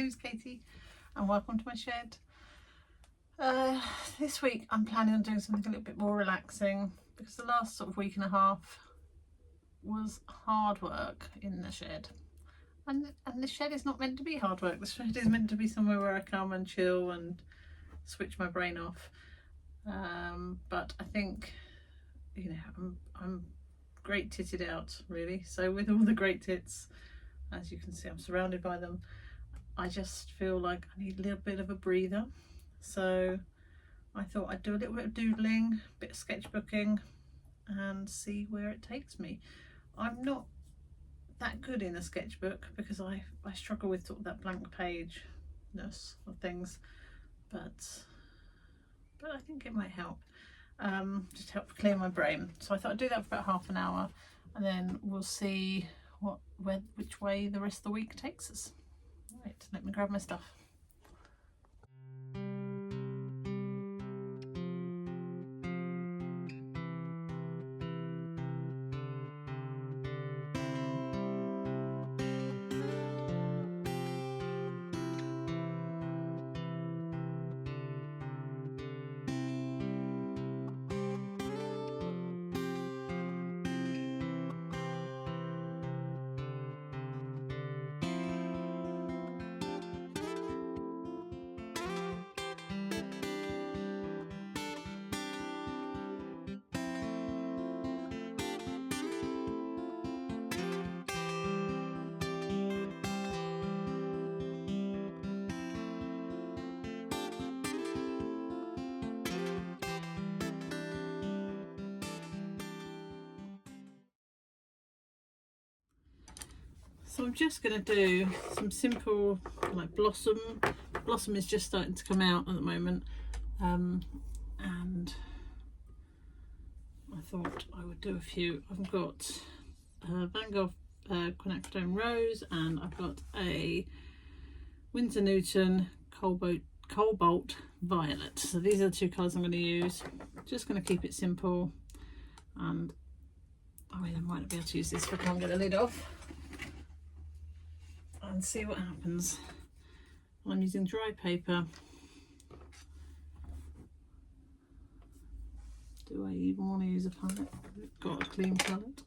name's Katie and welcome to my shed. This week I'm planning on doing something a little bit more relaxing because the last sort of week and a half was hard work in the shed. And the shed is not meant to be hard work. The shed is meant to be somewhere where I come and chill and switch my brain off. But I think, you know, I'm great titted out really. So with all the great tits, as you can see, I'm surrounded by them. I just feel like I need a little bit of a breather. So I thought I'd do a little bit of doodling, a bit of sketchbooking and see where it takes me. I'm not that good in a sketchbook because I struggle with sort of that blank page-ness of things, but I think it might help, just help clear my brain. So I thought I'd do that for about half an hour and then we'll see which way the rest of the week takes us. Right, let me grab my stuff. So I'm just going to do some simple like blossom. Blossom is just starting to come out at the moment, and I thought I would do a few. I've got Van Gogh quinacridone rose, and I've got a Windsor Newton cobalt violet. So these are the two colours I'm going to use. Just going to keep it simple, and I mean I might not be able to use this if I can't get the lid off. And see what happens. I'm using dry paper. Do I even want to use a palette? I've got a clean palette.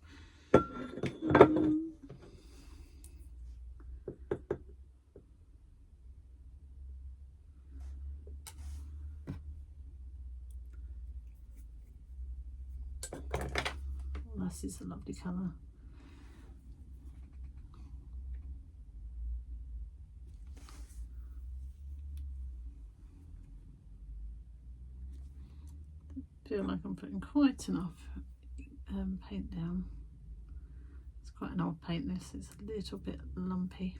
Well, this is a lovely colour. I feel like I'm putting quite enough paint down. It's quite an old paint this, it's a little bit lumpy.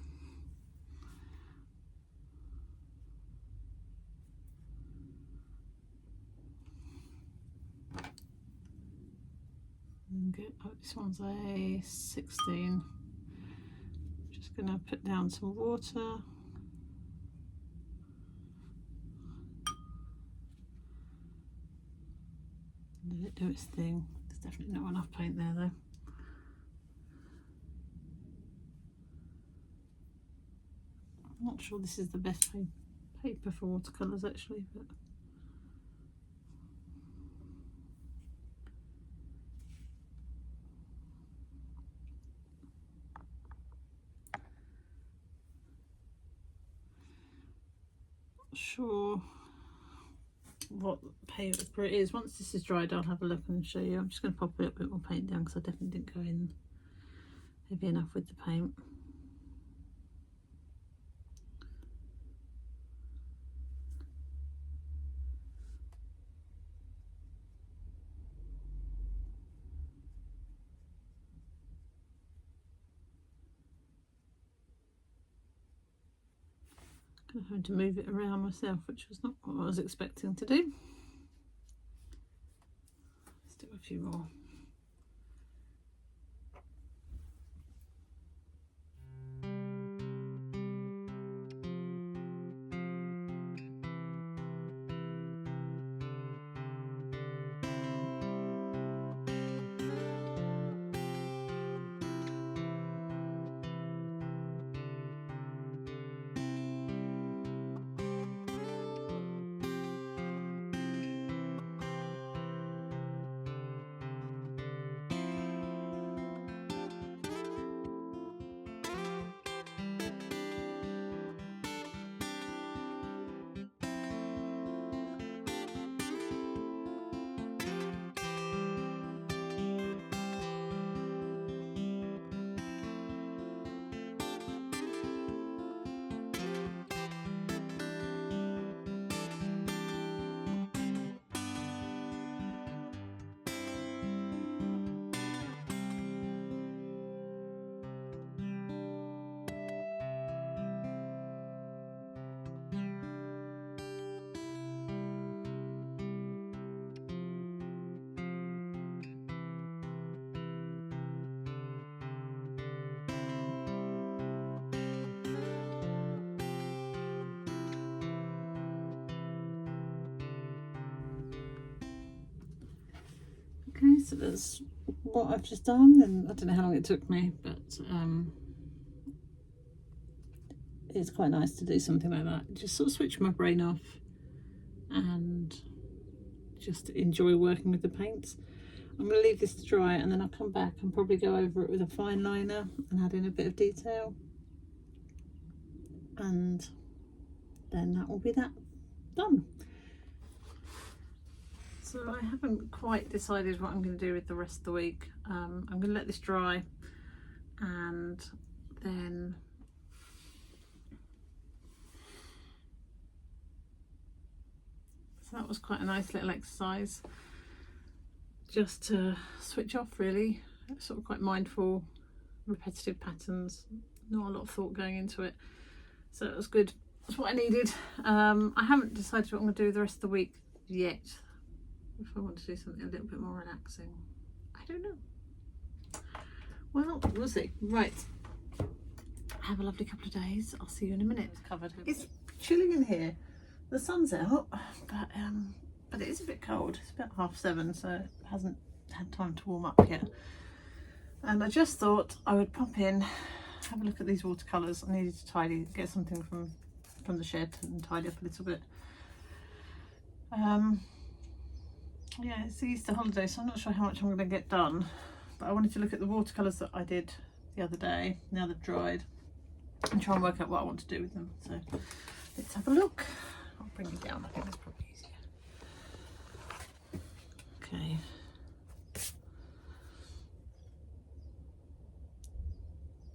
Oh, this one's a 16. Just going to put down some water. Let it do its thing. There's definitely not enough paint there though. I'm not sure this is the best paper for watercolours actually, but not sure what paper it is. Once this is dried I'll have a look and show you. I'm just going to pop a little bit more paint down because I definitely didn't go in heavy enough with the paint. I'm having to move it around myself, which was not what I was expecting to do. Let's do a few more. Okay, so that's what I've just done, and I don't know how long it took me, but it's quite nice to do something like that. Just sort of switch my brain off and just enjoy working with the paints. I'm going to leave this to dry, and then I'll come back and probably go over it with a fine liner and add in a bit of detail, and then that will be that done. So I haven't quite decided what I'm going to do with the rest of the week. I'm going to let this dry, and then so that was quite a nice little exercise, just to switch off really. Sort of quite mindful, repetitive patterns, not a lot of thought going into it, so it was good. That's what I needed. I haven't decided what I'm going to do the rest of the week yet. If I want to do something a little bit more relaxing, I don't know. Well, we'll see. Right, have a lovely couple of days. I'll see you in a minute. It's covered. It's chilling in here. The sun's out, but it is a bit cold. It's about 7:30, so it hasn't had time to warm up yet. And I just thought I would pop in, have a look at these watercolours. I needed to get something from the shed and tidy up a little bit. Yeah, it's the Easter holiday, so I'm not sure how much I'm going to get done, but I wanted to look at the watercolours that I did the other day, now they've dried, and try and work out what I want to do with them. So let's have a look. I'll bring it down, I think that's probably easier. Okay.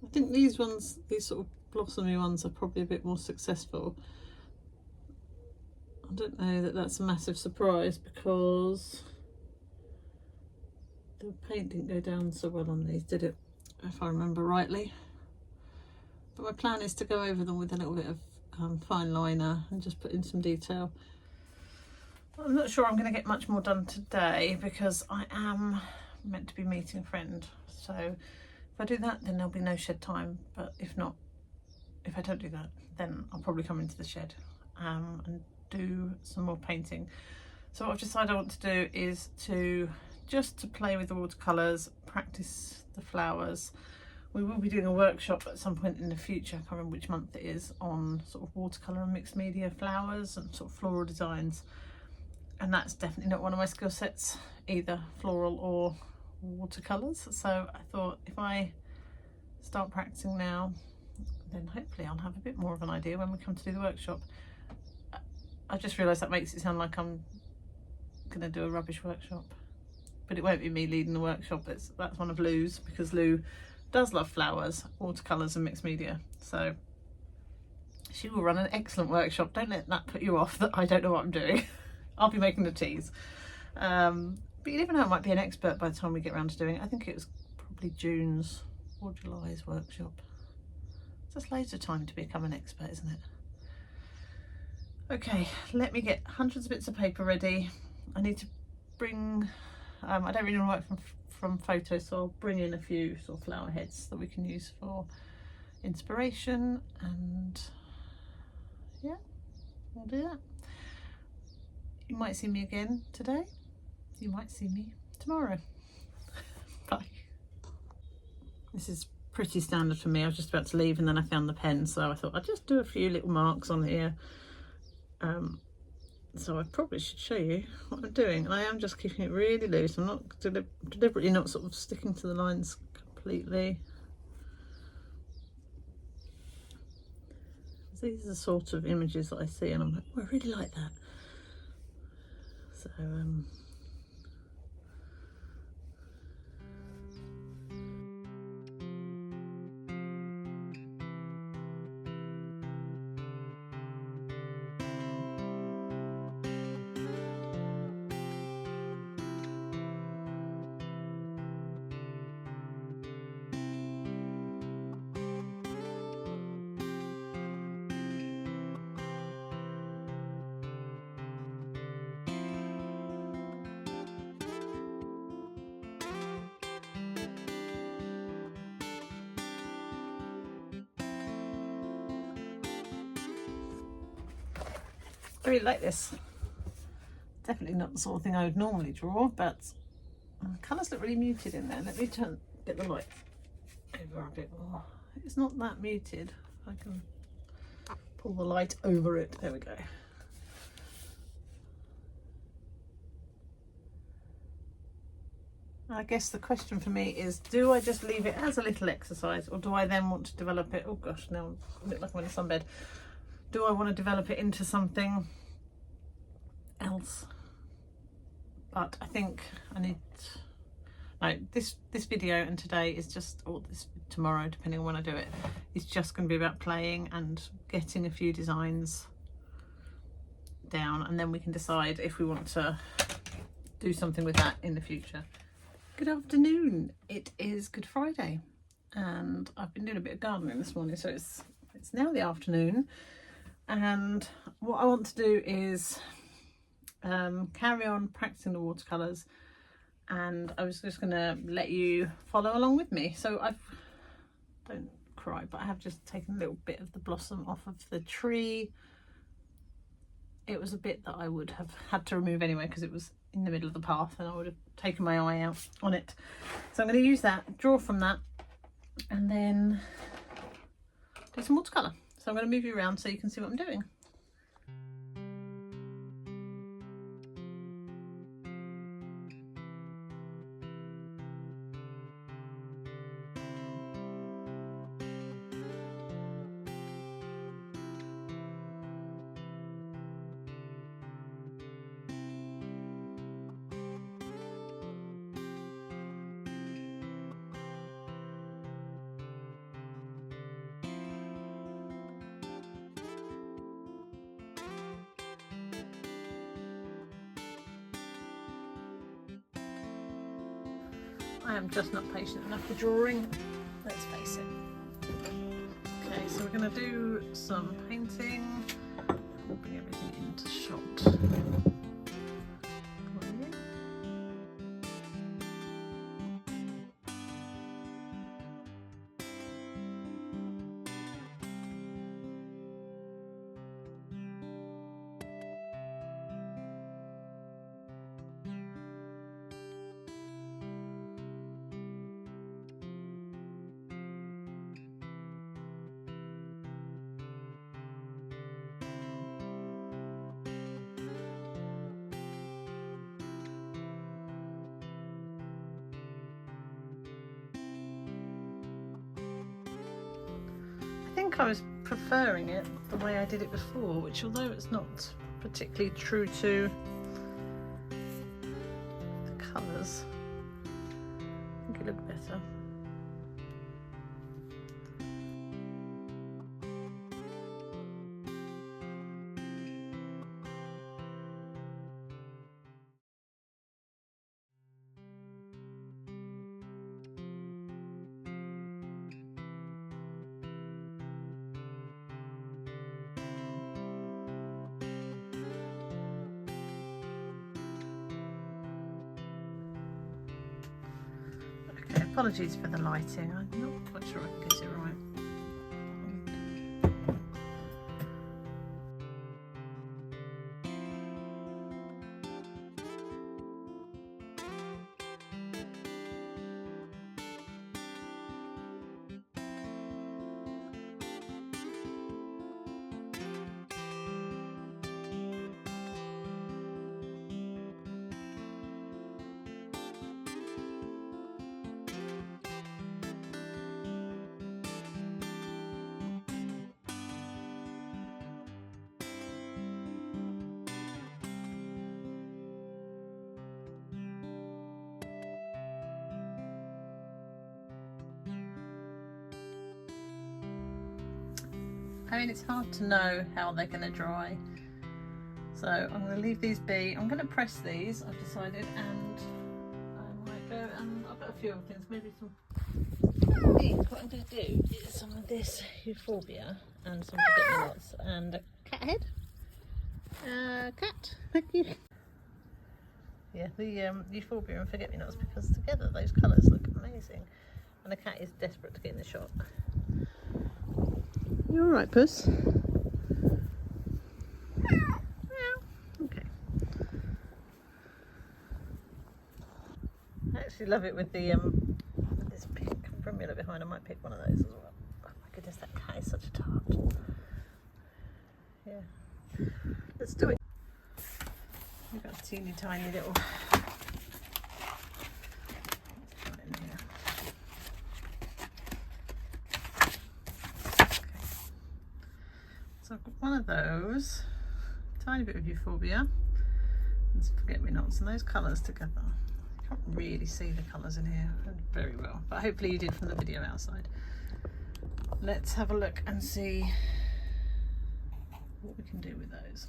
I think these sort of blossomy ones are probably a bit more successful. I don't know that that's a massive surprise, because the paint didn't go down so well on these, did it? If I remember rightly. But my plan is to go over them with a little bit of fine liner and just put in some detail. I'm not sure I'm going to get much more done today, because I am meant to be meeting a friend. So if I do that, then there'll be no shed time. But if I don't do that, then I'll probably come into the shed and do some more painting. So what I've decided I want to do is to play with the watercolours, practice the flowers. We will be doing a workshop at some point in the future, I can't remember which month it is, on sort of watercolour and mixed media flowers and sort of floral designs, and that's definitely not one of my skill sets, either floral or watercolours. So I thought if I start practicing now, then hopefully I'll have a bit more of an idea when we come to do the workshop. I just realised that makes it sound like I'm going to do a rubbish workshop, but it won't be me leading the workshop. That's one of Lou's, because Lou does love flowers, watercolours and mixed media, so she will run an excellent workshop. Don't let that put you off that I don't know what I'm doing. I'll be making the teas, but you never know, I might be an expert by the time we get around to doing it. I think it was probably June's or July's workshop. Just loads of time to become an expert, isn't it? Okay, let me get hundreds of bits of paper ready. I need to bring, I don't really want to work from photos, so I'll bring in a few sort of flower heads that we can use for inspiration, and yeah, we'll do that. You might see me again today. You might see me tomorrow. Bye. This is pretty standard for me. I was just about to leave and then I found the pen, so I thought I'd just do a few little marks on here. So I probably should show you what I'm doing, and I am just keeping it really loose. I'm not deliberately not sort of sticking to the lines completely. These are the sort of images that I see and I'm like, oh, I really like that. So I really like this. Definitely not the sort of thing I would normally draw, but Colours look really muted in there. Let me get the light over a bit more. It's not that muted. I can pull the light over it. There we go. I guess the question for me is, do I just leave it as a little exercise, or do I then want to develop it? Oh gosh, now I look like I'm in a sunbed. Do I want to develop it into something else? But I think I need, no, this video and today is just, or this tomorrow, depending on when I do it, is just going to be about playing and getting a few designs down, and then we can decide if we want to do something with that in the future. Good afternoon. It is Good Friday, and I've been doing a bit of gardening this morning, so it's now the afternoon, and what I want to do is carry on practicing the watercolours, and I was just going to let you follow along with me. So don't cry, but I have just taken a little bit of the blossom off of the tree. It was a bit that I would have had to remove anyway because it was in the middle of the path and I would have taken my eye out on it. So I'm going to use that, draw from that, and then do some watercolour. So I'm going to move you around so you can see what I'm doing. I am just not patient enough for drawing, let's face it. Okay, so we're going to do some painting. We'll bring everything into shot. I think I was preferring it the way I did it before, which, although it's not particularly true to the colours, I think it looked better. Apologies for the lighting, I'm not quite sure I can get it right. I mean, it's hard to know how they're going to dry, so I'm going to leave these be. I'm going to press these, I've decided, and I might go, and I've got a few other things, maybe some. I think what I'm going to do is some of this euphorbia and some forget-me-nots and a cat head. Cat, thank you. Yeah, the euphorbia and forget-me-nots, because together those colours look amazing, and the cat is desperate to get in the shot. You alright, puss? Okay. actually love it with the with this pink formula behind. I might pick one of those as well. Oh my goodness, that cat is such a tart. Yeah, let's do it. We've got a teeny tiny little. So I've got one of those, tiny bit of euphorbia and some forget-me-nots, and those colours together. You can't really see the colours in here very well, but hopefully you did from the video outside. Let's have a look and see what we can do with those.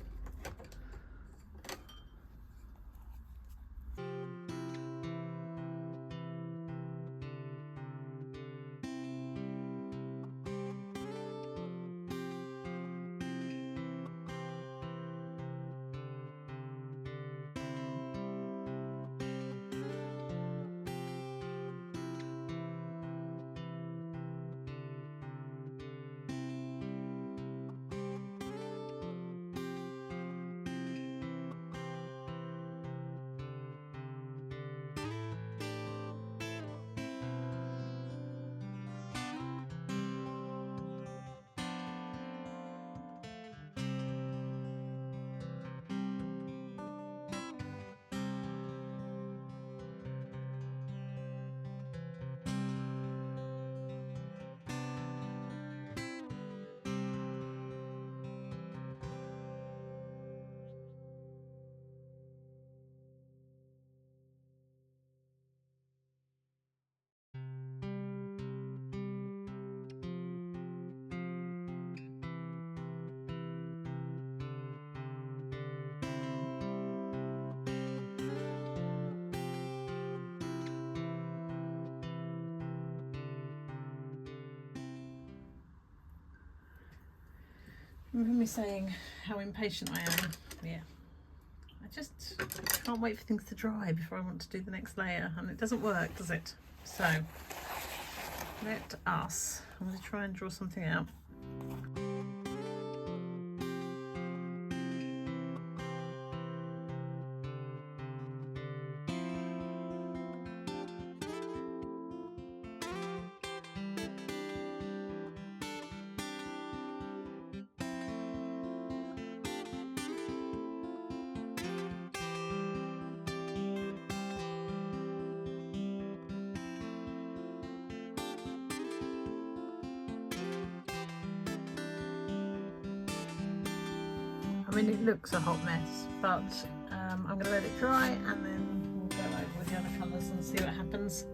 Remember me saying how impatient I am? Yeah. I just can't wait for things to dry before I want to do the next layer, and it doesn't work, does it? So let us, I'm going to try and draw something out. I mean, it looks a hot mess, but I'm going to let it dry and then we'll go over with the other colours and see what happens.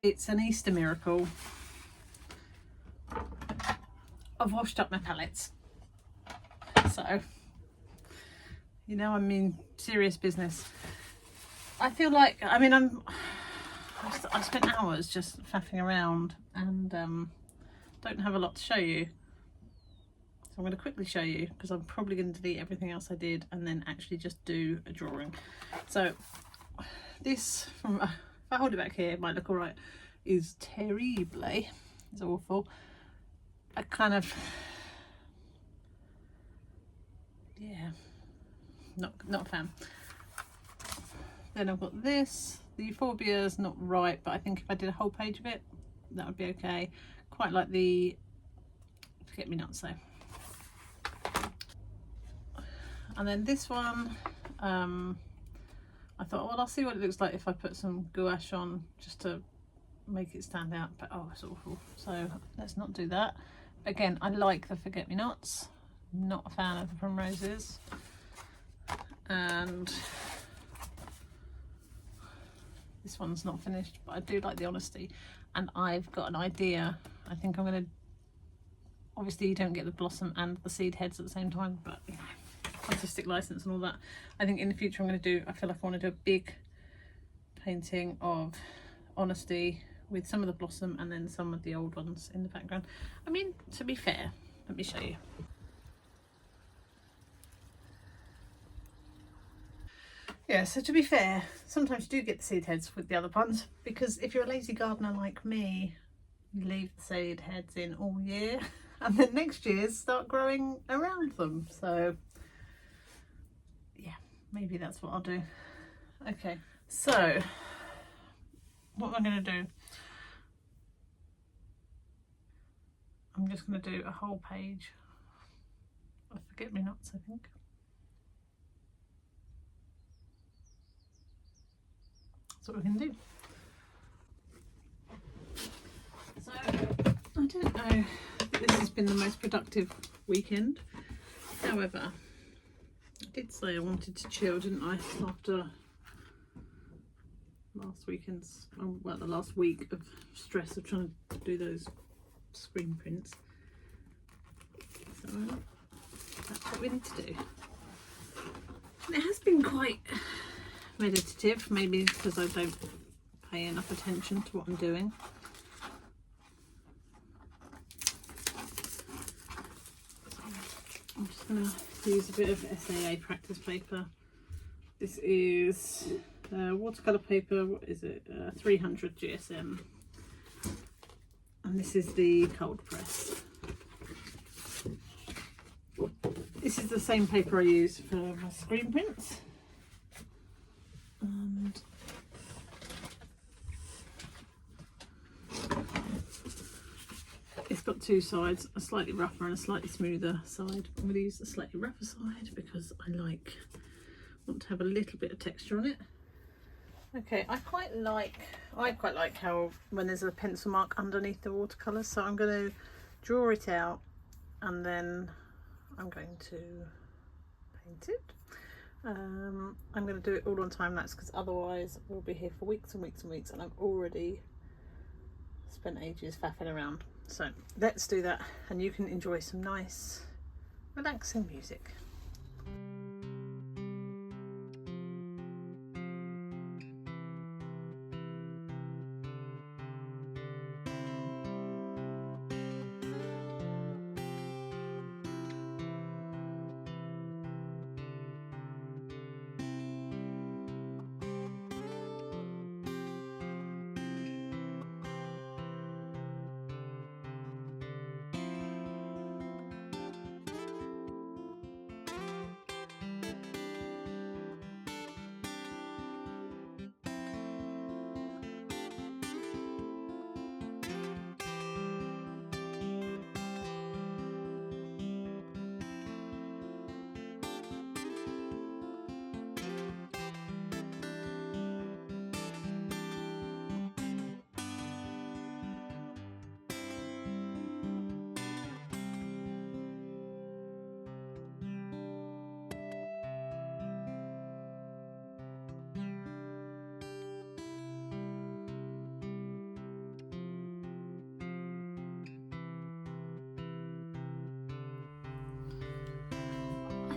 it's an Easter miracle. I've washed up my palettes, so you know I'm in serious business. I feel like, I mean, I spent hours just faffing around and don't have a lot to show you. So I'm going to quickly show you, because I'm probably going to delete everything else I did and then actually just do a drawing. So this, from if I hold it back here, it might look alright, is terrible. It's awful. I kind of, yeah, not a fan. Then I've got this. The euphorbia is not right, but I think if I did a whole page of it, that would be okay. Quite like the forget-me-nots though. And then this one, I thought, well, I'll see what it looks like if I put some gouache on, just to make it stand out, but oh, it's awful. So let's not do that. Again, I like the forget-me-nots, not a fan of the primroses. And this one's not finished, but I do like the honesty. And I've got an idea. I think I'm going to, obviously you don't get the blossom and the seed heads at the same time, but you know, artistic license and all that. I think in the future I'm going to do, I feel like I want to do a big painting of honesty with some of the blossom and then some of the old ones in the background. I mean, to be fair, let me show you. Yeah, so to be fair, sometimes you do get the seed heads with the other ones, because if you're a lazy gardener like me, you leave the seed heads in all year and then next year start growing around them. So yeah, maybe that's what I'll do. Okay, so what am I going to do? I'm just going to do a whole page of forget-me-nots, I think. That's what we can do. So I don't know if this has been the most productive weekend. However, I did say I wanted to chill, didn't I, after last weekend's, well, the last week of stress of trying to do those screen prints. So that's what we need to do. And it has been quite meditative, maybe because I don't pay enough attention to what I'm doing. I'm just going to use a bit of SAA practice paper. This is watercolour paper, what is it, 300 GSM, and this is the cold press. This is the same paper I use for my screen prints, and it's got two sides, a slightly rougher and a slightly smoother side. I'm going to use the slightly rougher side because I want to have a little bit of texture on it. Okay, I quite like how when there's a pencil mark underneath the watercolour, so I'm going to draw it out and then I'm going to paint it. I'm going to do it all on time lapse because otherwise we'll be here for weeks and weeks and weeks, and I've already spent ages faffing around. So let's do that, and you can enjoy some nice relaxing music.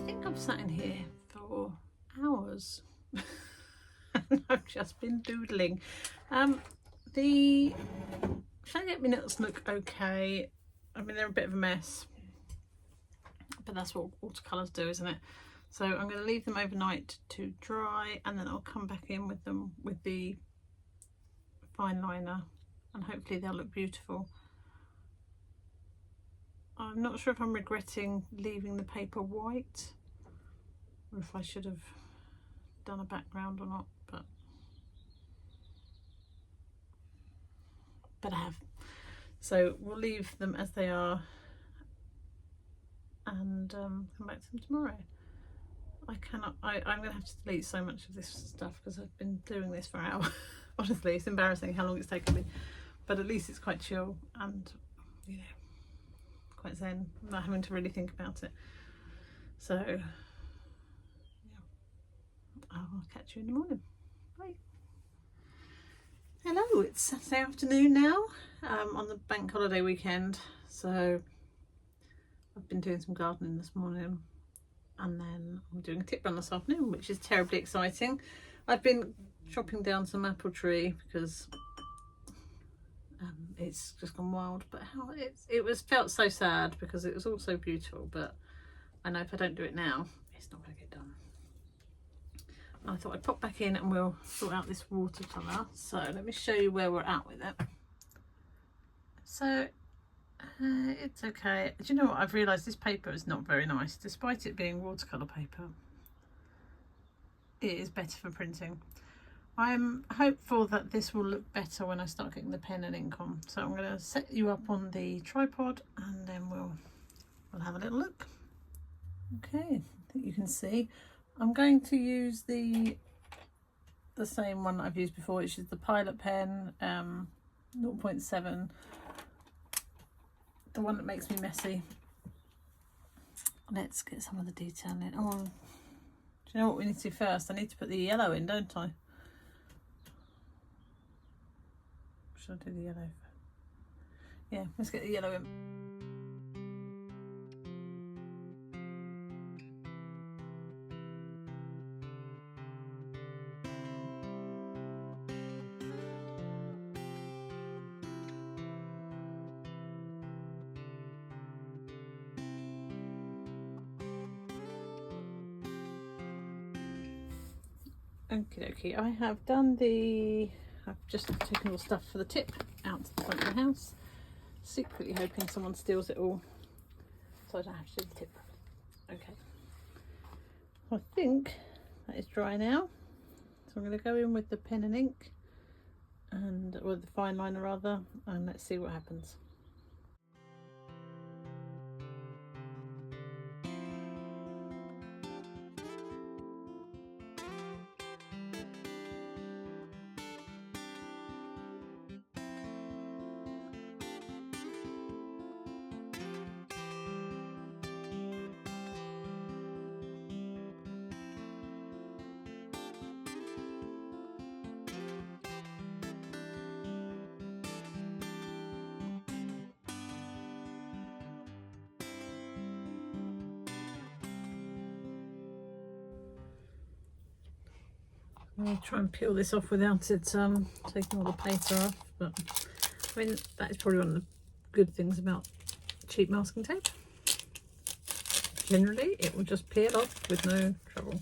think I've sat in here for hours and I've just been doodling. The forget-me-nots look okay. I mean, they're a bit of a mess, but that's what watercolours do, isn't it? So I'm going to leave them overnight to dry, and then I'll come back in with them with the fine liner, and hopefully they'll look beautiful. I'm not sure if I'm regretting leaving the paper white, or if I should have done a background or not, but I have. So we'll leave them as they are and come back to them tomorrow. I'm going to have to delete so much of this stuff because I've been doing this for hours. Honestly, it's embarrassing how long it's taken me, but at least it's quite chill and, you know, quite zen, not having to really think about it. So yeah, I'll catch you in the morning. Bye. Hello, it's Saturday afternoon now, on the bank holiday weekend. So I've been doing some gardening this morning, and then I'm doing a tip run this afternoon, which is terribly exciting. I've been chopping down some apple tree because it's just gone wild, but felt so sad because it was all so beautiful, but I know if I don't do it now it's not going to get done. And I thought I'd pop back in and we'll sort out this watercolour. So let me show you where we're at with it. So it's okay. Do you know what, I've realised this paper is not very nice, despite it being watercolour paper. It is better for printing. I'm hopeful that this will look better when I start getting the pen and ink on. So I'm going to set you up on the tripod and then we'll have a little look. Okay, I think you can see. I'm going to use the same one I've used before, which is the Pilot pen 0.7. The one that makes me messy. Let's get some of the detail in. Oh, do you know what we need to do first? I need to put the yellow in, don't I? Should I do the yellow? Yeah, let's get the yellow in. Okie dokie, I've just taken all the stuff for the tip out to the front of the house, secretly hoping someone steals it all so I don't have to do the tip. Okay, I think that is dry now, so I'm going to go in with the pen and ink, or the fine liner rather, and let's see what happens. I'm going to try and peel this off without it taking all the paper off, but I mean that is probably one of the good things about cheap masking tape. Generally it will just peel off with no trouble.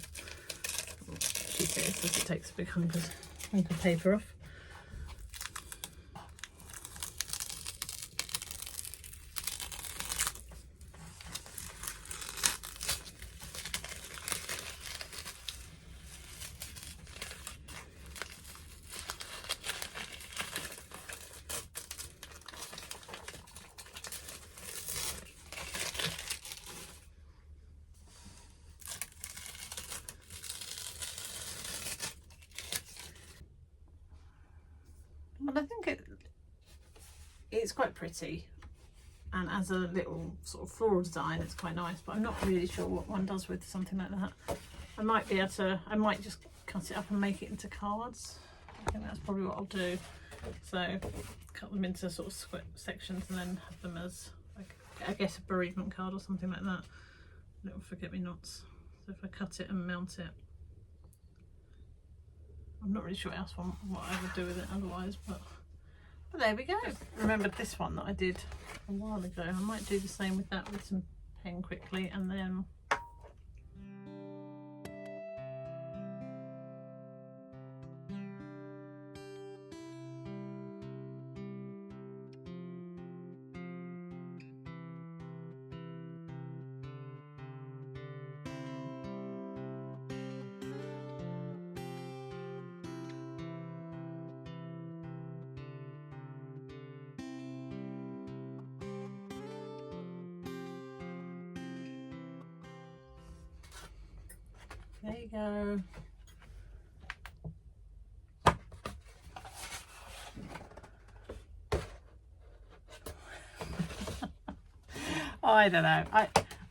She says as it takes a big hunk of paper off. But I think it's quite pretty, and as a little sort of floral design it's quite nice, but I'm not really sure what one does with something like that. I might just cut it up and make it into cards. I think that's probably what I'll do. So cut them into sort of sections and then have them as, like, I guess, a bereavement card or something like that. Little forget-me-nots. So if I cut it and mount it, I'm not really sure what I would do with it otherwise, but there we go. Remembered this one that I did a while ago. I might do the same with that with some pen quickly, and then there you go. I don't know.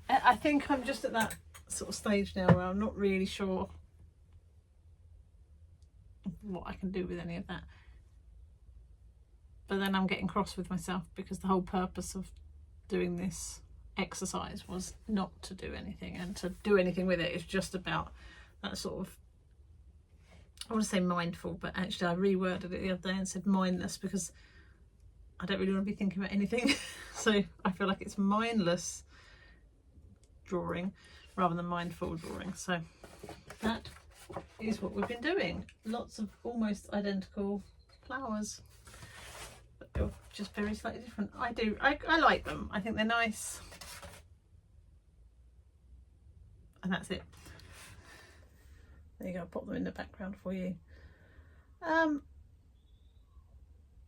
I think I'm just at that sort of stage now where I'm not really sure what I can do with any of that. But then I'm getting cross with myself because the whole purpose of doing this exercise was not to do anything, and to do anything with it is just about that sort of, I want to say mindful, but actually I reworded it the other day and said mindless, because I don't really want to be thinking about anything. So I feel like it's mindless drawing rather than mindful drawing. So that is what we've been doing. Lots of almost identical flowers, but they're just very slightly different. I like them. I think they're nice. And that's it. There you go, I'll pop them in the background for you.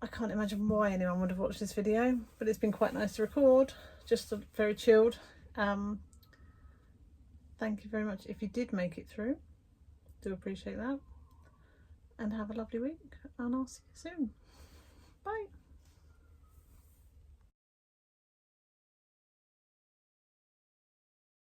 I can't imagine why anyone would have watched this video, but it's been quite nice to record, just very chilled. Thank you very much if you did make it through, do appreciate that, and have a lovely week, and I'll see you soon. Bye.